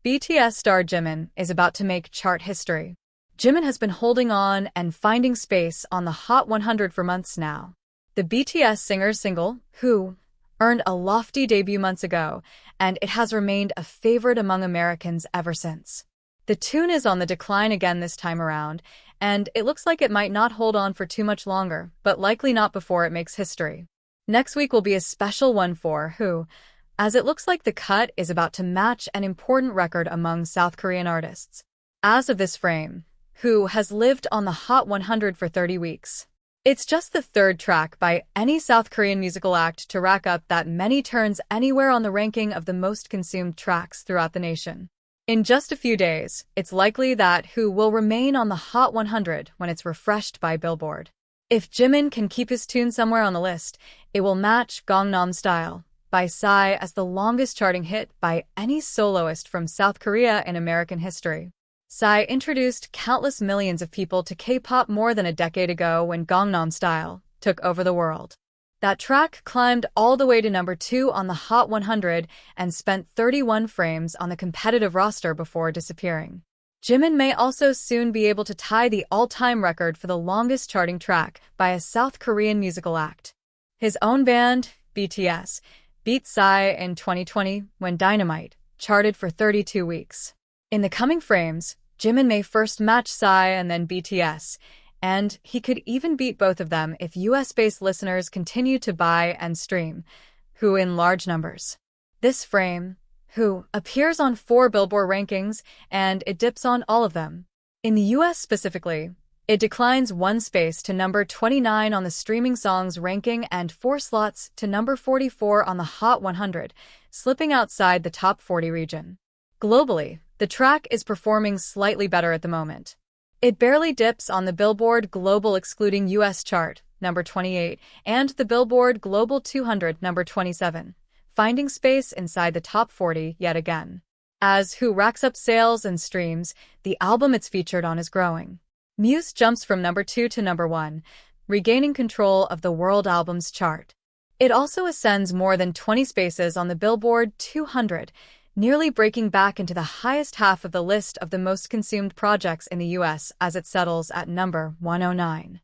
BTS star Jimin is about to make chart history. Jimin has been holding on and finding space on the Hot 100 for months now. The BTS singer's single, Who, earned a lofty debut months ago, and it has remained a favorite among Americans ever since. The tune is on the decline again this time around, and it looks like it might not hold on for too much longer, but likely not before it makes history. Next week will be a special one for Who, as it looks like the cut is about to match an important record among South Korean artists. As of this frame, Who has lived on the Hot 100 for 30 weeks. It's just the third track by any South Korean musical act to rack up that many turns anywhere on the ranking of the most consumed tracks throughout the nation. In just a few days, it's likely that Who will remain on the Hot 100 when it's refreshed by Billboard. If Jimin can keep his tune somewhere on the list, it will match Gangnam Style by Psy as the longest charting hit by any soloist from South Korea in American history. Psy introduced countless millions of people to K-pop more than a decade ago when Gangnam Style took over the world. That track climbed all the way to number 2 on the Hot 100 and spent 31 frames on the competitive roster before disappearing. Jimin may also soon be able to tie the all-time record for the longest charting track by a South Korean musical act. His own band, BTS, beat Psy in 2020 when Dynamite charted for 32 weeks. In the coming frames, Jimin may first match Psy and then BTS, and he could even beat both of them if US-based listeners continue to buy and stream Who in large numbers. This frame, Who, appears on 4 Billboard rankings, and it dips on all of them. In the US specifically, it declines 1 space to number 29 on the streaming songs ranking and 4 slots to number 44 on the Hot 100, slipping outside the top 40 region. Globally, the track is performing slightly better at the moment. It barely dips on the Billboard Global excluding US chart, number 28, and the Billboard Global 200, number 27, finding space inside the top 40 yet again. As Who racks up sales and streams, the album it's featured on is growing. Muse jumps from number 2 to number 1, regaining control of the World Albums chart. It also ascends more than 20 spaces on the Billboard 200, nearly breaking back into the highest half of the list of the most consumed projects in the US as it settles at number 109.